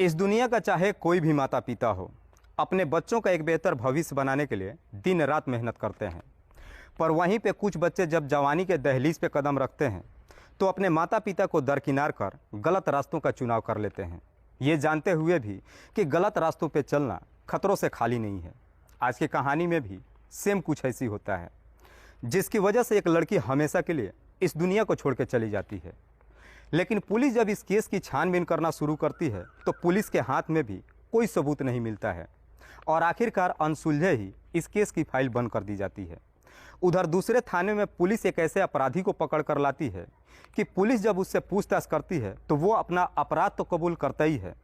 इस दुनिया का चाहे कोई भी माता पिता हो, अपने बच्चों का एक बेहतर भविष्य बनाने के लिए दिन रात मेहनत करते हैं। पर वहीं पे कुछ बच्चे जब जवानी के दहलीज पे कदम रखते हैं तो अपने माता पिता को दरकिनार कर गलत रास्तों का चुनाव कर लेते हैं, ये जानते हुए भी कि गलत रास्तों पे चलना खतरों से खाली नहीं है। आज की कहानी में भी सेम कुछ ऐसी होता है, जिसकी वजह से एक लड़की हमेशा के लिए इस दुनिया को छोड़ के चली जाती है। लेकिन पुलिस जब इस केस की छानबीन करना शुरू करती है तो पुलिस के हाथ में भी कोई सबूत नहीं मिलता है और आखिरकार अनसुलझे ही इस केस की फाइल बंद कर दी जाती है। उधर दूसरे थाने में पुलिस एक ऐसे अपराधी को पकड़ कर लाती है कि पुलिस जब उससे पूछताछ करती है तो वो अपना अपराध तो कबूल करता ही है,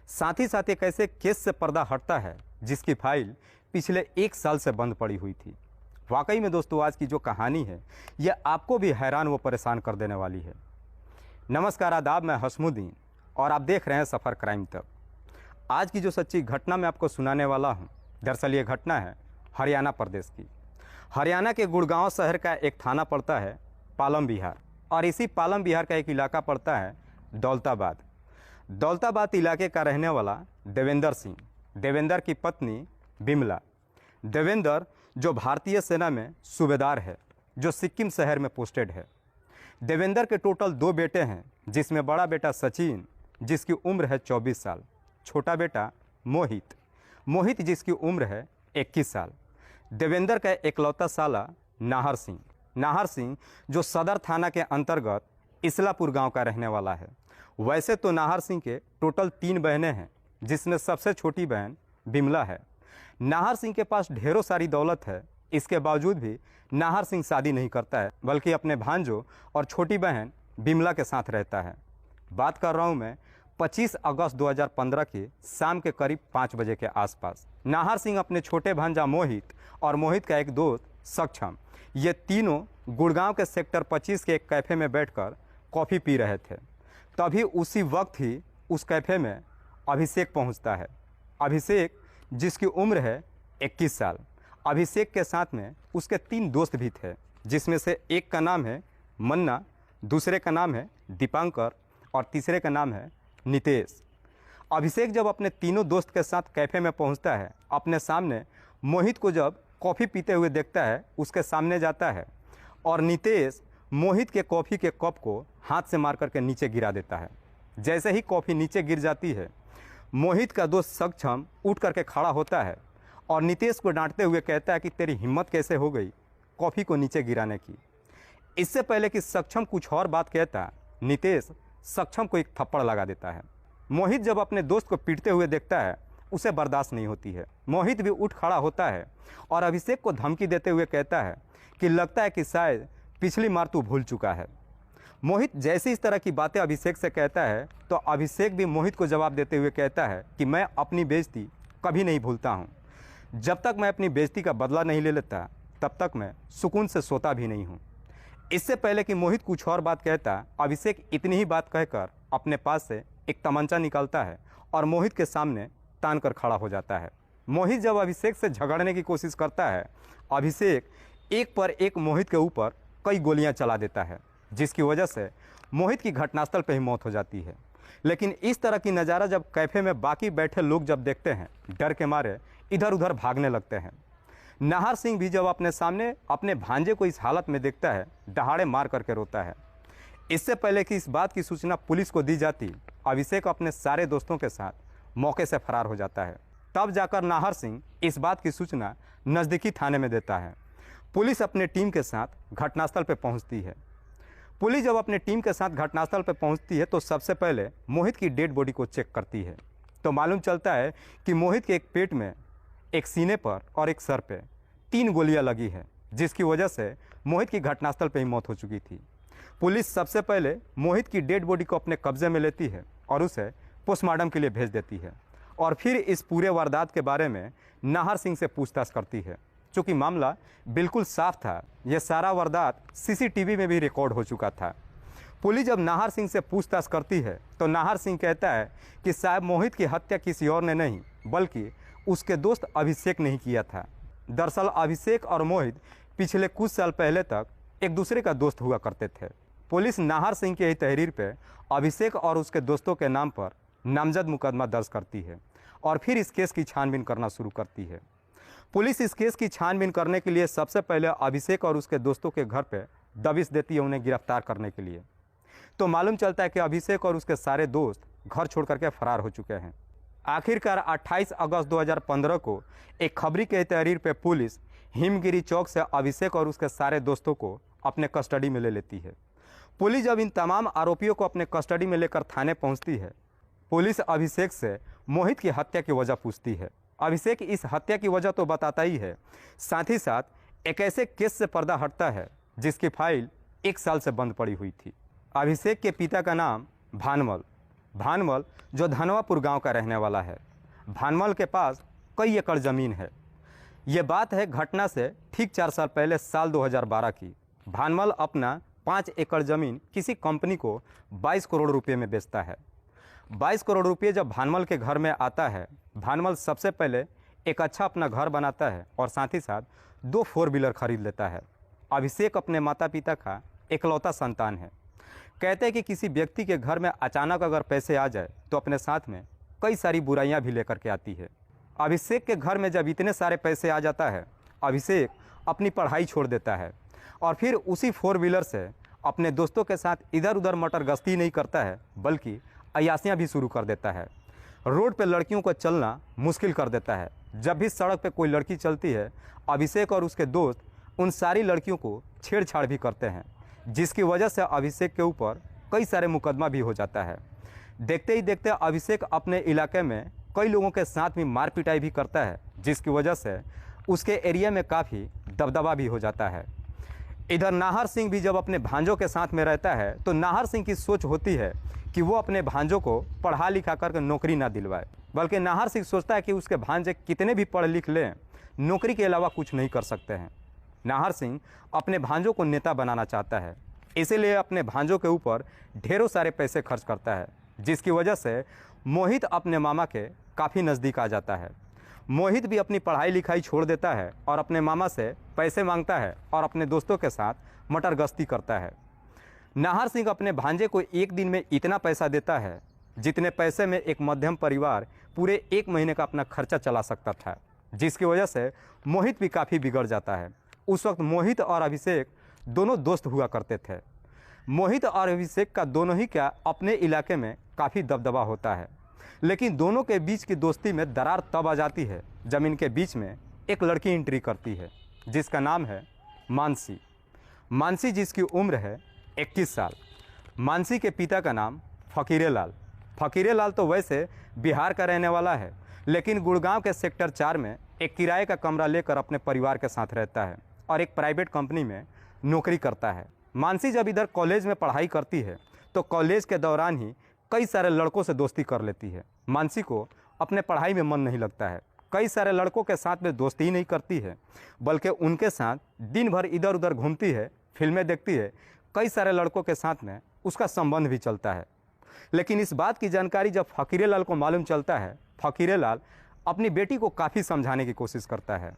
साथ ही साथ एक ऐसे केस से पर्दा हटता है जिसकी फाइल पिछले 1 साल से बंद पड़ी हुई थी। वाकई में दोस्तों, आज की जो कहानी है यह आपको भी हैरान व परेशान कर देने वाली है। नमस्कार, आदाब, मैं हसमुद्दीन और आप देख रहे हैं सफ़र क्राइम तक। आज की जो सच्ची घटना मैं आपको सुनाने वाला हूं, दरअसल ये घटना है हरियाणा प्रदेश की। हरियाणा के गुड़गांव शहर का एक थाना पड़ता है पालम विहार और इसी पालम विहार का एक इलाका पड़ता है दौलताबाद। दौलताबाद इलाके का रहने वाला देवेंद्र सिंह, देवेंद्र की पत्नी बिमला। देवेंद्र जो भारतीय सेना में सूबेदार है, जो सिक्किम शहर में पोस्टेड है। देवेंद्र के टोटल 2 बेटे हैं, जिसमें बड़ा बेटा सचिन जिसकी उम्र है 24 साल, छोटा बेटा मोहित जिसकी उम्र है 21 साल। देवेंद्र का इकलौता साला नाहर सिंह जो सदर थाना के अंतर्गत इसलापुर गांव का रहने वाला है। वैसे तो नाहर सिंह के टोटल 3 बहनें हैं, जिसमें सबसे छोटी बहन बिमला है। नाहर सिंह के पास ढेरों सारी दौलत है, इसके बावजूद भी नाहर सिंह शादी नहीं करता है, बल्कि अपने भांजों और छोटी बहन बिमला के साथ रहता है। बात कर रहा हूँ मैं 25 अगस्त 2015 की शाम के करीब 5 बजे के आसपास। नाहर सिंह अपने छोटे भांजा मोहित और मोहित का एक दोस्त सक्षम, ये तीनों गुड़गांव के सेक्टर 25 के एक कैफ़े में बैठकर कॉफ़ी पी रहे थे। तभी उसी वक्त ही उस कैफ़े में अभिषेक पहुंचता है। अभिषेक जिसकी उम्र है 21 साल। अभिषेक के साथ में उसके 3 दोस्त भी थे, जिसमें से एक का नाम है मन्ना, दूसरे का नाम है दीपांकर और तीसरे का नाम है नितेश। अभिषेक जब अपने तीनों दोस्त के साथ कैफ़े में पहुंचता है, अपने सामने मोहित को जब कॉफ़ी पीते हुए देखता है, उसके सामने जाता है और नितेश मोहित के कॉफ़ी के कप को हाथ से मार करके नीचे गिरा देता है। जैसे ही कॉफ़ी नीचे गिर जाती है, मोहित का दोस्त सक्षम उठ करके खड़ा होता है और नितेश को डांटते हुए कहता है कि तेरी हिम्मत कैसे हो गई कॉफ़ी को नीचे गिराने की। इससे पहले कि सक्षम कुछ और बात कहता, नितेश सक्षम को एक थप्पड़ लगा देता है। मोहित जब अपने दोस्त को पीटते हुए देखता है, उसे बर्दाश्त नहीं होती है। मोहित भी उठ खड़ा होता है और अभिषेक को धमकी देते हुए कहता है कि लगता है कि शायद पिछली मार तू भूल चुका है। मोहित जैसे इस तरह की बातें अभिषेक से कहता है तो अभिषेक भी मोहित को जवाब देते हुए कहता है कि मैं अपनी बेइज्जती कभी नहीं भूलता हूँ। जब तक मैं अपनी बेइज्जती का बदला नहीं ले लेता, तब तक मैं सुकून से सोता भी नहीं हूँ। इससे पहले कि मोहित कुछ और बात कहता, अभिषेक इतनी ही बात कहकर अपने पास से एक तमंचा निकालता है और मोहित के सामने तान कर खड़ा हो जाता है। मोहित जब अभिषेक से झगड़ने की कोशिश करता है, अभिषेक एक पर एक मोहित के ऊपर कई गोलियां चला देता है, जिसकी वजह से मोहित की घटनास्थल पर ही मौत हो जाती है। लेकिन इस तरह की नज़ारा जब कैफ़े में बाकी बैठे लोग जब देखते हैं, डर के मारे इधर उधर भागने लगते हैं। नाहर सिंह भी जब अपने सामने अपने भांजे को इस हालत में देखता है, दहाड़े मार करके रोता है। इससे पहले कि इस बात की सूचना पुलिस को दी जाती, अभिषेक अपने सारे दोस्तों के साथ मौके से फरार हो जाता है। तब जाकर नाहर सिंह इस बात की सूचना नज़दीकी थाने में देता है। पुलिस अपने टीम के साथ घटनास्थल पर पहुंचती है। पुलिस जब अपने टीम के साथ घटनास्थल पर पहुंचती है तो सबसे पहले मोहित की डेड बॉडी को चेक करती है, तो मालूम चलता है कि मोहित के एक पेट में, एक सीने पर और एक सर पे 3 गोलियां लगी है, जिसकी वजह से मोहित की घटनास्थल पर ही मौत हो चुकी थी। पुलिस सबसे पहले मोहित की डेड बॉडी को अपने कब्जे में लेती है और उसे पोस्टमार्टम के लिए भेज देती है और फिर इस पूरे वारदात के बारे में नाहर सिंह से पूछताछ करती है। चूँकि मामला बिल्कुल साफ था, यह सारा वारदात सीसीटीवी में भी रिकॉर्ड हो चुका था। पुलिस जब नाहर सिंह से पूछताछ करती है तो नाहर सिंह कहता है कि साहब मोहित की हत्या किसी और ने नहीं, बल्कि उसके दोस्त अभिषेक ने ही किया था। दरअसल अभिषेक और मोहित पिछले कुछ साल पहले तक एक दूसरे का दोस्त हुआ करते थे। पुलिस नाहर सिंह की ही तहरीर पर अभिषेक और उसके दोस्तों के नाम पर नामजद मुकदमा दर्ज करती है और फिर इस केस की छानबीन करना शुरू करती है। पुलिस इस केस की छानबीन करने के लिए सबसे पहले अभिषेक और उसके दोस्तों के घर पर दबिश देती है उन्हें गिरफ्तार करने के लिए। तो मालूम चलता है कि अभिषेक और उसके सारे दोस्त घर छोड़ करके फरार हो चुके हैं। आखिरकार 28 अगस्त 2015 को एक खबरी के तहरीर पे पुलिस हिमगिरी चौक से अभिषेक और उसके सारे दोस्तों को अपने कस्टडी में ले लेती है। पुलिस जब इन तमाम आरोपियों को अपने कस्टडी में लेकर थाने पहुंचती है, पुलिस अभिषेक से मोहित की हत्या की वजह पूछती है। अभिषेक इस हत्या की वजह तो बताता ही है, साथ ही साथ एक ऐसे केस से पर्दा हटता है जिसकी फाइल 1 साल से बंद पड़ी हुई थी। अभिषेक के पिता का नाम भानमल जो धनवापुर गांव का रहने वाला है। भानमल के पास कई एकड़ ज़मीन है। ये बात है घटना से ठीक 4 साल पहले साल 2012 की। भानमल अपना 5 एकड़ ज़मीन किसी कंपनी को 22 करोड़ रुपये में बेचता है। 22 करोड़ रुपये जब भानमल के घर में आता है, भानमल सबसे पहले एक अच्छा अपना घर बनाता है और साथ ही साथ 2 4 व्हीलर खरीद लेता है। अभिषेक अपने माता पिता का इकलौता संतान है। कहते हैं कि किसी व्यक्ति के घर में अचानक अगर पैसे आ जाए तो अपने साथ में कई सारी बुराइयां भी लेकर के आती है। अभिषेक के घर में जब इतने सारे पैसे आ जाता है, अभिषेक अपनी पढ़ाई छोड़ देता है और फिर उसी 4 व्हीलर से अपने दोस्तों के साथ इधर उधर मटर गश्ती नहीं करता है, बल्कि अय्यासियाँ भी शुरू कर देता है। रोड पे लड़कियों को चलना मुश्किल कर देता है। जब भी सड़क पे कोई लड़की चलती है, अभिषेक और उसके दोस्त उन सारी लड़कियों को छेड़छाड़ भी करते हैं, जिसकी वजह से अभिषेक के ऊपर कई सारे मुकदमा भी हो जाता है। देखते ही देखते अभिषेक अपने इलाके में कई लोगों के साथ में मार पिटाई भी करता है, जिसकी वजह से उसके एरिया में काफ़ी दबदबा भी हो जाता है। इधर नाहर सिंह भी जब अपने भांजों के साथ में रहता है तो नाहर सिंह की सोच होती है कि वो अपने भांजों को पढ़ा लिखा करके नौकरी ना दिलवाए, बल्कि नाहर सिंह सोचता है कि उसके भांजे कितने भी पढ़ लिख लें, नौकरी के अलावा कुछ नहीं कर सकते हैं। नाहर सिंह अपने भांजों को नेता बनाना चाहता है, इसीलिए अपने भांजों के ऊपर ढेरों सारे पैसे खर्च करता है, जिसकी वजह से मोहित अपने मामा के काफ़ी नज़दीक आ जाता है। मोहित भी अपनी पढ़ाई लिखाई छोड़ देता है और अपने मामा से पैसे मांगता है और अपने दोस्तों के साथ मटर गश्ती करता है। नाहर सिंह अपने भांजे को एक दिन में इतना पैसा देता है जितने पैसे में एक मध्यम परिवार पूरे 1 महीने का अपना खर्चा चला सकता था, जिसकी वजह से मोहित भी काफ़ी बिगड़ जाता है। उस वक्त मोहित और अभिषेक दोनों दोस्त हुआ करते थे। मोहित और अभिषेक का दोनों ही क्या अपने इलाके में काफ़ी दबदबा होता है, लेकिन दोनों के बीच की दोस्ती में दरार तब आ जाती है जब इनके बीच में एक लड़की एंट्री करती है, जिसका नाम है मानसी, जिसकी उम्र है 21 साल। मानसी के पिता का नाम फकीरे लाल तो वैसे बिहार का रहने वाला है, लेकिन गुड़गांव के सेक्टर 4 में एक किराए का कमरा लेकर अपने परिवार के साथ रहता है और एक प्राइवेट कंपनी में नौकरी करता है। मानसी जब इधर कॉलेज में पढ़ाई करती है तो कॉलेज के दौरान ही कई सारे लड़कों से दोस्ती कर लेती है। मानसी को अपने पढ़ाई में मन नहीं लगता है, कई सारे लड़कों के साथ में दोस्ती ही नहीं करती है, बल्कि उनके साथ दिन भर इधर उधर घूमती है, फिल्में देखती है। कई सारे लड़कों के साथ में उसका संबंध भी चलता है। लेकिन इस बात की जानकारी जब फकीरे लाल को मालूम चलता है, फकीरे लाल अपनी बेटी को काफ़ी समझाने की कोशिश करता है,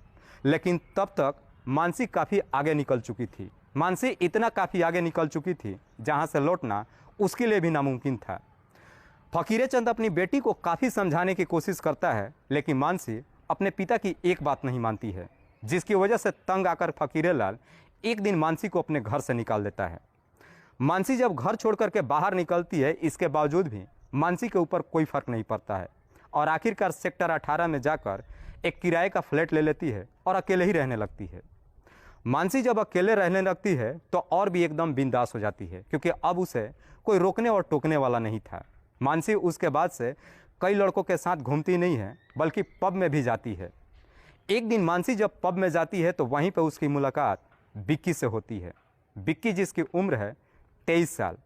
लेकिन तब तक मानसी काफ़ी आगे निकल चुकी थी। मानसी इतना काफ़ी आगे निकल चुकी थी जहाँ से लौटना उसके लिए भी नामुमकिन था। फकीरे चंद अपनी बेटी को काफ़ी समझाने की कोशिश करता है, लेकिन मानसी अपने पिता की एक बात नहीं मानती है, जिसकी वजह से तंग आकर फकीरे लाल एक दिन मानसी को अपने घर से निकाल देता है। मानसी जब घर छोड़ करके बाहर निकलती है, इसके बावजूद भी मानसी के ऊपर कोई फ़र्क नहीं पड़ता है और आखिरकार सेक्टर 18 में जाकर एक किराए का फ्लैट ले लेती है और अकेले ही रहने लगती है। मानसी जब अकेले रहने लगती है तो और भी एकदम बिंदास हो जाती है, क्योंकि अब उसे कोई रोकने और टोकने वाला नहीं था। मानसी उसके बाद से कई लड़कों के साथ घूमती नहीं है, बल्कि पब में भी जाती है। एक दिन मानसी जब पब में जाती है तो वहीं पर उसकी मुलाकात बिक्की से होती है। बिक्की जिसकी उम्र है 23 साल।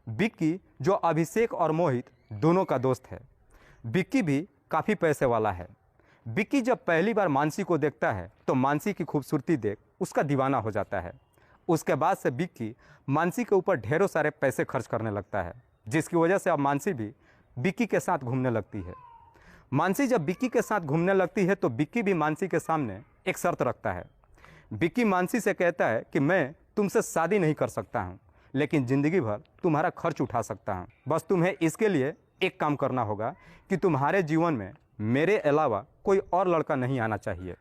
बिक्की जो अभिषेक और मोहित दोनों का दोस्त है। बिक्की भी काफ़ी पैसे वाला है। बिक्की जब पहली बार मानसी को देखता है तो मानसी की खूबसूरती देख उसका दीवाना हो जाता है। उसके बाद से बिक्की मानसी के ऊपर ढेरों सारे पैसे खर्च करने लगता है, जिसकी वजह से अब मानसी भी बिक्की के साथ घूमने लगती है। मानसी जब बिक्की के साथ घूमने लगती है तो बिक्की भी मानसी के सामने एक शर्त रखता है। बिक्की मानसी से कहता है कि मैं तुमसे शादी नहीं कर सकता हूँ, लेकिन ज़िंदगी भर तुम्हारा खर्च उठा सकता हूँ। बस तुम्हें इसके लिए एक काम करना होगा कि तुम्हारे जीवन में मेरे अलावा कोई और लड़का नहीं आना चाहिए।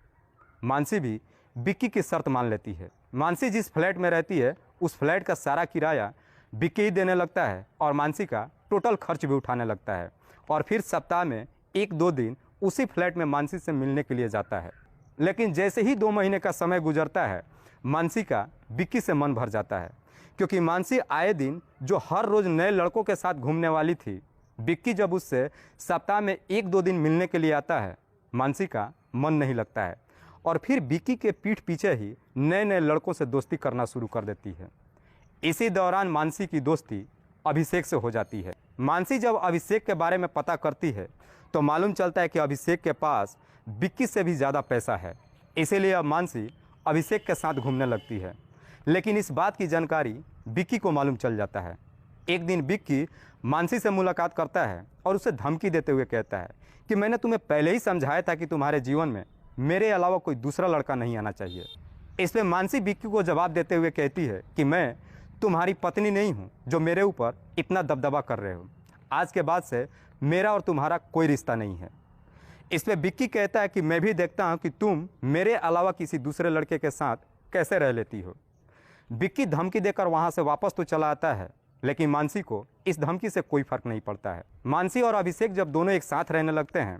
मानसी भी विक्की की शर्त मान लेती है। मानसी जिस फ्लैट में रहती है उस फ्लैट का सारा किराया विक्की ही देने लगता है और मानसी का टोटल खर्च भी उठाने लगता है और फिर सप्ताह में 1-2 दिन उसी फ्लैट में मानसी से मिलने के लिए जाता है। लेकिन जैसे ही 2 महीने का समय गुजरता है मानसी का विक्की से मन भर जाता है, क्योंकि मानसी आए दिन जो हर रोज़ नए लड़कों के साथ घूमने वाली थी, विक्की जब उससे सप्ताह में 1-2 दिन मिलने के लिए आता है मानसी का मन नहीं लगता है और फिर विक्की के पीठ पीछे ही नए नए लड़कों से दोस्ती करना शुरू कर देती है। इसी दौरान मानसी की दोस्ती अभिषेक से हो जाती है। मानसी जब अभिषेक के बारे में पता करती है तो मालूम चलता है कि अभिषेक के पास विक्की से भी ज़्यादा पैसा है, इसीलिए अब मानसी अभिषेक के साथ घूमने लगती है। लेकिन इस बात की जानकारी विक्की को मालूम चल जाता है। एक दिन विक्की मानसी से मुलाकात करता है और उसे धमकी देते हुए कहता है कि मैंने तुम्हें पहले ही समझाया था कि तुम्हारे जीवन में मेरे अलावा कोई दूसरा लड़का नहीं आना चाहिए। इस पर मानसी विक्की को जवाब देते हुए कहती है कि मैं तुम्हारी पत्नी नहीं हूँ जो मेरे ऊपर इतना दबदबा कर रहे हो। आज के बाद से मेरा और तुम्हारा कोई रिश्ता नहीं है। इस पर विक्की कहता है कि मैं भी देखता हूँ कि तुम मेरे अलावा किसी दूसरे लड़के के साथ कैसे रह लेती हो। विक्की धमकी देकर वहाँ से वापस तो चला आता है, लेकिन मानसी को इस धमकी से कोई फर्क नहीं पड़ता है। मानसी और अभिषेक जब दोनों एक साथ रहने लगते हैं,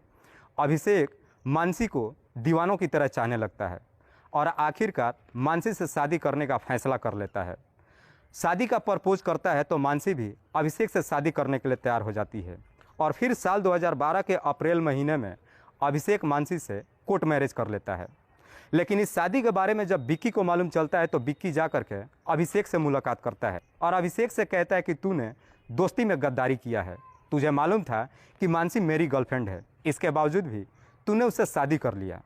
अभिषेक मानसी को दीवानों की तरह चाहने लगता है और आखिरकार मानसी से शादी करने का फैसला कर लेता है। शादी का प्रपोज करता है तो मानसी भी अभिषेक से शादी करने के लिए तैयार हो जाती है और फिर साल 2012 के अप्रैल महीने में अभिषेक मानसी से कोर्ट मैरिज कर लेता है। लेकिन इस शादी के बारे में जब विक्की को मालूम चलता है तो विक्की जा करके अभिषेक से मुलाकात करता है और अभिषेक से कहता है कि तूने दोस्ती में गद्दारी किया है। तुझे मालूम था कि मानसी मेरी गर्लफ्रेंड है, इसके बावजूद भी तूने उससे शादी कर लिया।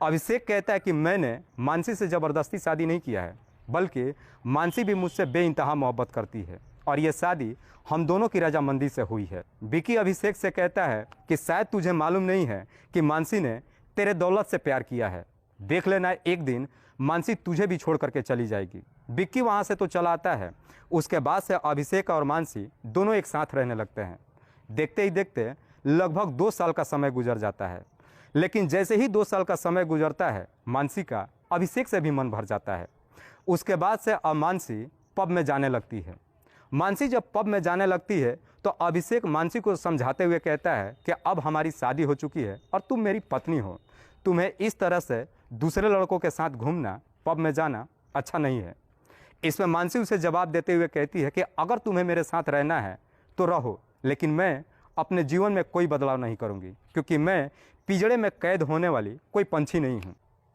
अभिषेक कहता है कि मैंने मानसी से ज़बरदस्ती शादी नहीं किया है, बल्कि मानसी भी मुझसे बेइंतहा मोहब्बत करती है और ये शादी हम दोनों की रजामंदी से हुई है। विक्की अभिषेक से कहता है कि शायद तुझे मालूम नहीं है कि मानसी ने तेरे दौलत से प्यार किया है, देख लेना एक दिन मानसी तुझे भी छोड़ करके चली जाएगी। विक्की वहाँ से तो चला आता है। उसके बाद से अभिषेक और मानसी दोनों एक साथ रहने लगते हैं। देखते ही देखते लगभग 2 साल का समय गुजर जाता है। लेकिन जैसे ही 2 साल का समय गुजरता है मानसी का अभिषेक से भी मन भर जाता है। उसके बाद से अब मानसी पब में जाने लगती है। मानसी जब पब में जाने लगती है तो अभिषेक मानसी को समझाते हुए कहता है कि अब हमारी शादी हो चुकी है और तुम मेरी पत्नी हो, तुम्हें इस तरह से दूसरे लड़कों के साथ घूमना, पब में जाना अच्छा नहीं है। इसमें मानसी उसे जवाब देते हुए कहती है कि अगर तुम्हें मेरे साथ रहना है तो रहो, लेकिन मैं अपने जीवन में कोई बदलाव नहीं करूंगी, क्योंकि मैं पिंजड़े में कैद होने वाली कोई पंछी नहीं हूँ।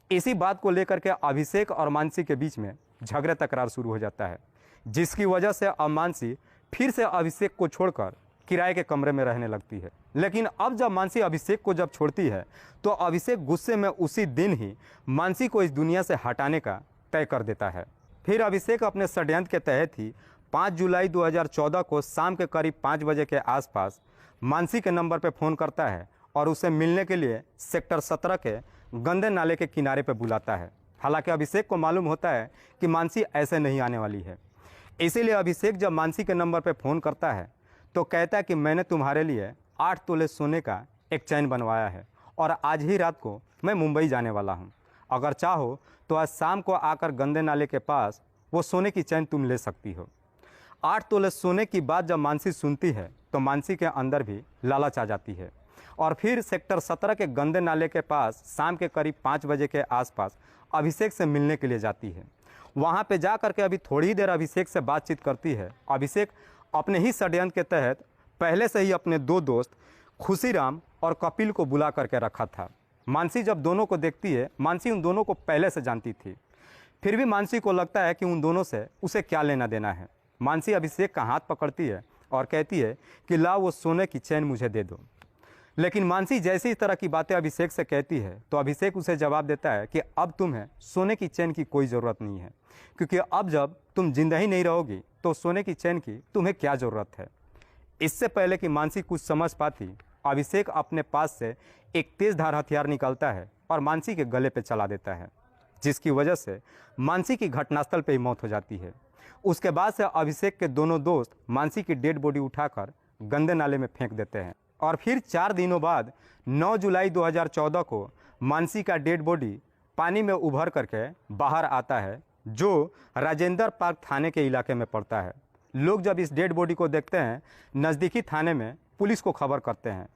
इसी बात को लेकर के अभिषेक और मानसी के बीच में झगड़ा तकरार शुरू हो जाता है, जिसकी वजह से अब मानसी फिर से अभिषेक को छोड़कर किराए के कमरे में रहने लगती है। लेकिन अब जब मानसी अभिषेक को जब छोड़ती है तो अभिषेक गुस्से में उसी दिन ही मानसी को इस दुनिया से हटाने का तय कर देता है। फिर अभिषेक अपने षड्यंत्र के तहत ही 5 जुलाई 2014 को शाम के करीब 5 बजे के आसपास मानसी के नंबर पर फ़ोन करता है और उसे मिलने के लिए सेक्टर 17 के गंदे नाले के किनारे पर बुलाता है। हालांकि अभिषेक को मालूम होता है कि मानसी ऐसे नहीं आने वाली है, इसीलिए अभिषेक जब मानसी के नंबर पर फ़ोन करता है तो कहता है कि मैंने तुम्हारे लिए 8 तोले सोने का एक चैन बनवाया है और आज ही रात को मैं मुंबई जाने वाला हूँ। अगर चाहो तो आज शाम को आकर गंदे नाले के पास वो सोने की चैन तुम ले सकती हो। 8 तोले सोने की बात जब मानसी सुनती है तो मानसी के अंदर भी लालच आ जाती है और फिर सेक्टर 17 के गंदे नाले के पास शाम के करीब 5 बजे के आसपास अभिषेक से मिलने के लिए जाती है। वहाँ पे जा करके अभी थोड़ी देर अभिषेक से बातचीत करती है। अभिषेक अपने ही षड्यंत्र के तहत पहले से ही अपने 2 दोस्त खुशीराम और कपिल को बुला करके रखा था। मानसी जब दोनों को देखती है, मानसी उन दोनों को पहले से जानती थी, फिर भी मानसी को लगता है कि उन दोनों से उसे क्या लेना देना है। मानसी अभिषेक का हाथ पकड़ती है और कहती है कि लाओ वो सोने की चैन मुझे दे दो। लेकिन मानसी जैसी इस तरह की बातें अभिषेक से कहती है तो अभिषेक उसे जवाब देता है कि अब तुम्हें सोने की चैन की कोई ज़रूरत नहीं है, क्योंकि अब जब तुम जिंदा ही नहीं रहोगी तो सोने की चैन की तुम्हें क्या ज़रूरत है। इससे पहले कि मानसी कुछ समझ पाती, अभिषेक अपने पास से एक तेज़धार हथियार निकालता है और मानसी के गले पर चला देता है, जिसकी वजह से मानसी की घटनास्थल पर ही मौत हो जाती है। उसके बाद से अभिषेक के दोनों दोस्त मानसी की डेड बॉडी उठाकर गंदे नाले में फेंक देते हैं। और फिर 4 दिनों बाद 9 जुलाई 2014 को मानसी का डेड बॉडी पानी में उभर करके बाहर आता है, जो राजेंद्र पार्क थाने के इलाके में पड़ता है। लोग जब इस डेड बॉडी को देखते हैं, नज़दीकी थाने में पुलिस को खबर करते हैं।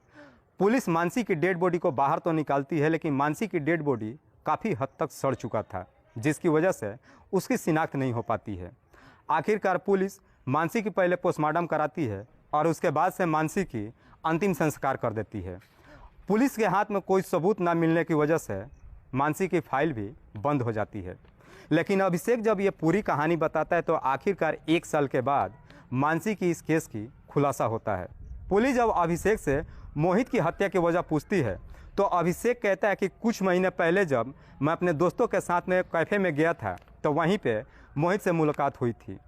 पुलिस मानसी की डेड बॉडी को बाहर तो निकालती है, लेकिन मानसी की डेड बॉडी काफ़ी हद तक सड़ चुका था, जिसकी वजह से उसकी शिनाख्त नहीं हो पाती है। आखिरकार पुलिस मानसी की पहले पोस्टमार्टम कराती है और उसके बाद से मानसी की अंतिम संस्कार कर देती है। पुलिस के हाथ में कोई सबूत ना मिलने की वजह से मानसी की फाइल भी बंद हो जाती है। लेकिन अभिषेक जब ये पूरी कहानी बताता है तो आखिरकार 1 साल के बाद मानसी की इस केस की खुलासा होता है। पुलिस जब अभिषेक से मोहित की हत्या की वजह पूछती है तो अभिषेक कहता है कि कुछ महीने पहले जब मैं अपने दोस्तों के साथ में कैफ़े में गया था तो वहीं पे मोहित से मुलाकात हुई थी।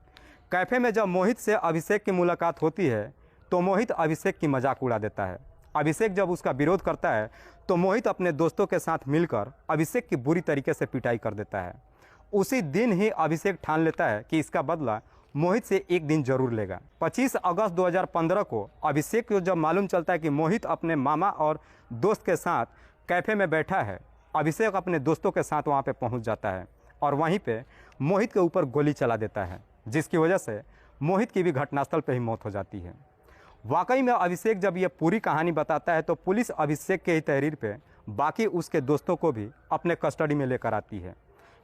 कैफ़े में जब मोहित से अभिषेक की मुलाकात होती है तो मोहित अभिषेक की मजाक उड़ा देता है। अभिषेक जब उसका विरोध करता है तो मोहित अपने दोस्तों के साथ मिलकर अभिषेक की बुरी तरीके से पिटाई कर देता है। उसी दिन ही अभिषेक ठान लेता है कि इसका बदला मोहित से एक दिन जरूर लेगा। 25 अगस्त 2015 को अभिषेक को जब मालूम चलता है कि मोहित अपने मामा और दोस्त के साथ कैफ़े में बैठा है, अभिषेक अपने दोस्तों के साथ वहां पे पहुंच जाता है और वहीं पे मोहित के ऊपर गोली चला देता है, जिसकी वजह से मोहित की भी घटनास्थल पर ही मौत हो जाती है। वाकई में अभिषेक जब ये पूरी कहानी बताता है तो पुलिस अभिषेक के ही तहरीर पे बाकी उसके दोस्तों को भी अपने कस्टडी में लेकर आती है।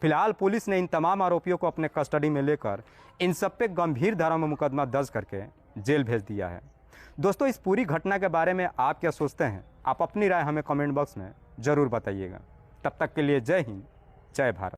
फिलहाल पुलिस ने इन तमाम आरोपियों को अपने कस्टडी में लेकर इन सब पे गंभीर धारा में मुकदमा दर्ज करके जेल भेज दिया है। दोस्तों, इस पूरी घटना के बारे में आप क्या सोचते हैं? आप अपनी राय हमें कमेंट बॉक्स में ज़रूर बताइएगा। तब तक के लिए जय हिंद, जय भारत।